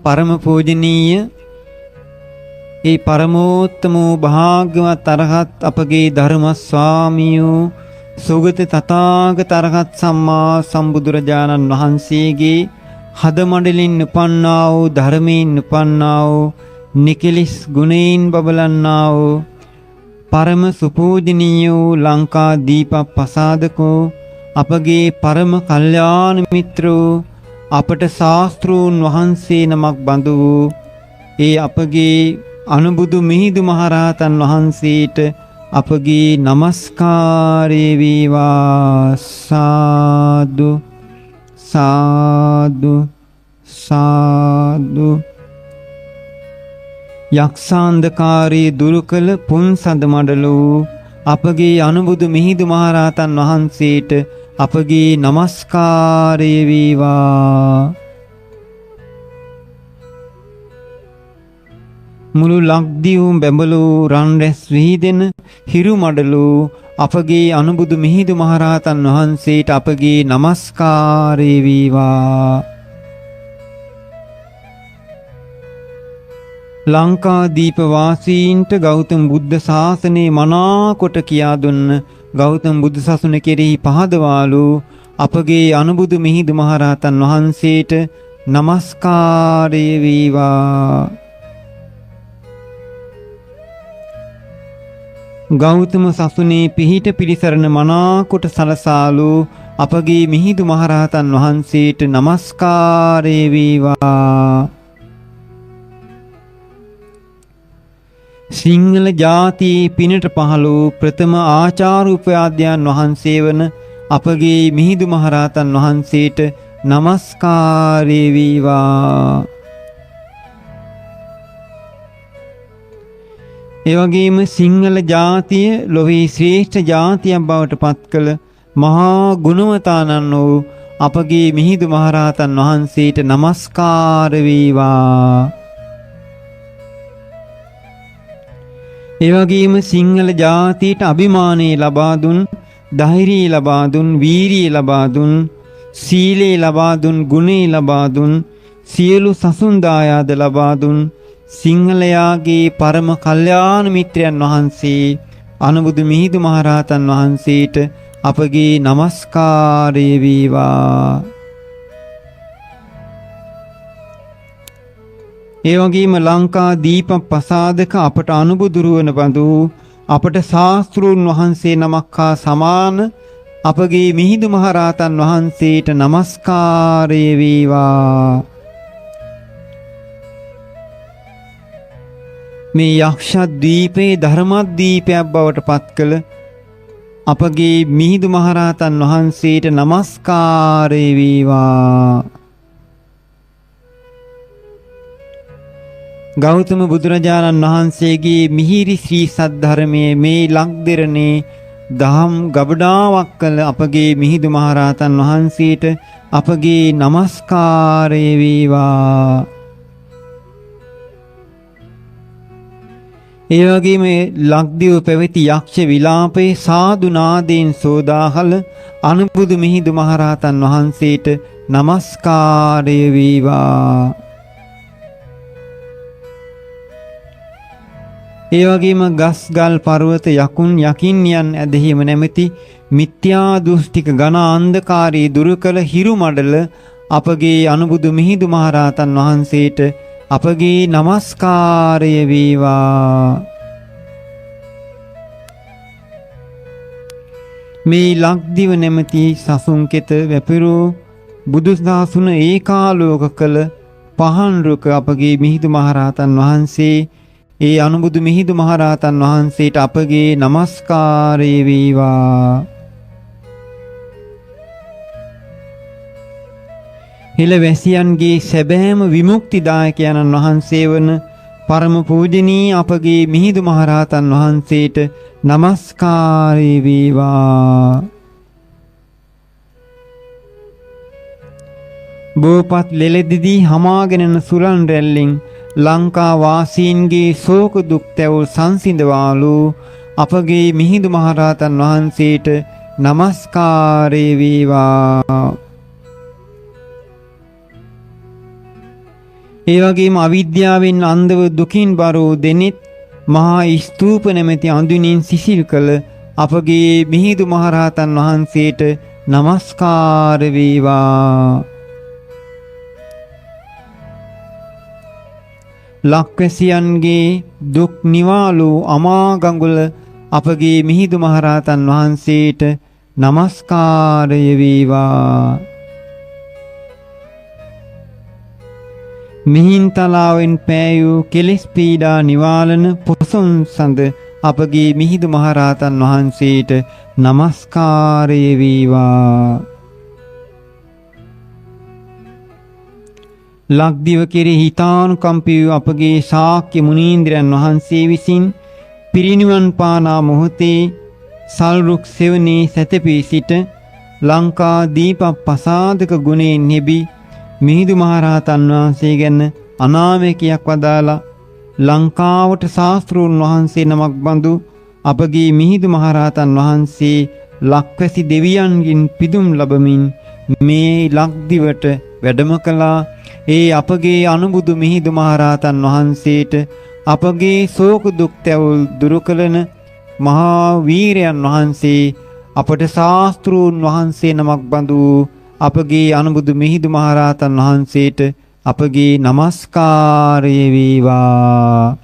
පරම පූජනීය ඒ පරමෝත්තම භාග්‍යවත් අරහත් අපගේ ධර්ම ස්වාමියෝ සුගත තථාගත අරහත් සම්මා සම්බුදුරජාණන් වහන්සේගේ හදමඩලින් උපන්නා වූ ධර්මයෙන් උපන්නා වූ නිකලස් ගුණයෙන් බබලන්නා වූ පරම සුපූජනීය වූ ලංකා දීප පසාදකෝ අපගේ පරම කල්යාණ මිත්‍රෝ අපට ශාස්ත්‍රූන් වහන්සේ නමක් බඳු වූ ඒ අපගේ අනුබුදු මිහිඳු මහරහතන් වහන්සේට අපගේ නමස්කාරය වේවා. සාදු සාදු සාදු. යක්ෂාන්ධකාරී දුරු කළ පුන්සඳ මඩලූ අපගේ අනුබුදු මිහිඳු මහරහතන් වහන්සේට අපගේ නමස්කාරය වේවා. මුළු ලක්දිවුම් බැඹලූ රන් රැස් විහිදෙන හිරු මඩලූ අපගේ අනුබුදු මිහිඳු මහරහතන් වහන්සේට අපගේ නමස්කාරය වේවා. ලංකාදීප වාසීන්ට ගෞතම බුද්ධ ශාසනයේ මනාකොට කියා දුන්න ගෞතම බුදු සසුන කෙරෙහි පහදවාලු අපගේ අනුබුදු මිහිඳු මහරහතන් වහන්සේට නමස්කාරය වේවා. ගෞතම සසුනේ පිහිට පිළිසරණ මනාකොට සලසාලු අපගේ මිහිඳු මහරහතන් වහන්සේට නමස්කාරය වේවා. සිංහල ජාතියේ පිනට පහළ වූ ප්‍රථම ආචාර්ය උපාධ්‍යයන් වහන්සේ වන අපගේ මිහිඳු මහරහතන් වහන්සේට නමස්කාරය වේවා. එවැගේම සිංහල ජාතිය ලොවේ ශ්‍රේෂ්ඨ ජාතියක් බවට පත් කළ මහා ගුණවතානන් වූ අපගේ මිහිඳු මහරහතන් වහන්සේට නමස්කාර වේවා. එවැගේම සිංහල ජාතියට අභිමානය ලබා දුන්, ධෛර්යය ලබා දුන්, වීරිය ලබා දුන්, සීලය ලබා දුන්, ගුණය ලබා දුන්, සියලු සසුන් දායාද ලබා දුන් සිංහලයාගේ පරම කල්යාණ මිත්‍රයන් වහන්සේ අනුබුදු මිහිඳු මහරහතන් වහන්සේට අපගේ නමස්කාරය වේවා. ඒ වගේම ලංකා දීප පසාදක අපට අනුබුදුරුවන බඳු අපට ශාස්ත්‍රූන් වහන්සේ නමක් හා සමාන අපගේ මිහිඳු මහරහතන් වහන්සේට නමස්කාරය වේවා. මේ යක්ෂද්වීපේ ධර්මද්වීපයක් බවට පත් කළ අපගේ මිහිඳු මහරහතන් වහන්සේට නමස්කාරය වේවා. ගෞතම බුදුරජාණන් වහන්සේගේ මිහිරි ශ්‍රී සද්ධර්මයේ මේ ලක්දෙරණේ දහම් ගබඩාවක් කළ අපගේ මිහිඳු මහරහතන් වහන්සේට අපගේ නමස්කාරය වේවා. ඒ වගේම ලක්දිව පැවති යක්ෂ විලාපේ සාදු නාදයෙන් සෝදාහල අනුබුදු මිහිඳු මහරහතන් වහන්සේට නමස්කාරය වේවා. ඒ වගේම ගස් ගල් පර්වත යකුන් යකින්යන් ඇදහිම නැමැති මිත්‍යා දෘෂ්ටික ඝන අන්ධකාරී දුරු කළ හිරු මඩල අපගේ අනුබුදු මිහිඳු මහරහතන් වහන්සේට අපගේ නමස්කාරය වේවා. මේ ලක්දිව නැමැති සසුන් කෙත වැපිරූ බුදු සසුන ඒකාලෝක කළ පහන් රුක අපගේ මිහිඳු මහරහතන් වහන්සේ ඒ අනුබුදු මිහිඳු මහරහතන් වහන්සේට අපගේ නමස්කාරය වේවා. හිලවැසියන්ගේ සැබෑම විමුක්තිදායකයන්න් වහන්සේ වන පරම පූජනීය අපගේ මිහිඳු මහරහතන් වහන්සේට නමස්කාරය වේවා. බෝපත් ලෙලෙදිදී හමාගෙනන සුලන් රැල්ලෙන් ලංකා වාසීන්ගේ ශෝක දුක් තැවුල් සංසිඳවාලු අපගේ මිහිඳු මහරහතන් වහන්සේට නමස්කාරය වේවා. ඒ වගේම අවිද්‍යාවෙන් අන්ධව දුකින් බර වූ දෙනෙත් මහා ස්තූප නැමැති අඳුනින් සිසිල් කළ අපගේ මිහිඳු මහරහතන් වහන්සේට නමස්කාර වේවා. ලක්වැසියන්ගේ දුක් නිවාලු අමා ගඟුල අපගේ මිහිඳු මහරහතන් වහන්සේට නමස්කාරය වේවා. මිහින්තලාවෙන් පෑයූ කෙලෙස් පීඩා නිවාලන පොසොන් සඳ අපගේ මිහිඳු මහරහතන් වහන්සේට නමස්කාරය වේවා. ලක්දිව කෙරෙහි හිතානුකම්පී වූ අපගේ ශාක්‍ය මුනීන්ද්‍රයන් වහන්සේ විසින් පිරිනිවන් පානා මොහොතේ සල්රුක් සෙවණේ සැතපී සිට ලංකා දීප පසාදක ගුණයෙන් හෙබි මිහිඳු මහරහතන් වහන්සේ ගැන අනාවැකියක් වදාලා ලංකාවට ශාස්ත්‍රූන් වහන්සේ නමක් බඳු අපගේ මිහිඳු මහරහතන් වහන්සේ ලක්වැසි දෙවියන්ගෙන් පිදුම් ලබමින් මේ ලක්දිවට වැඩම කළා. ඒ අපගේ අනුබුදු මිහිඳු මහරහතන් වහන්සේට අපගේ ශෝක දුක් තැවුල් දුරු කළන මහා වීරයන් වහන්සේ අපට ශාස්ත්‍රූන් වහන්සේ නමක් බඳු අපගේ අනුබුදු මිහිඳු මහරහතන් වහන්සේට අපගේ නමස්කාරය වේවා.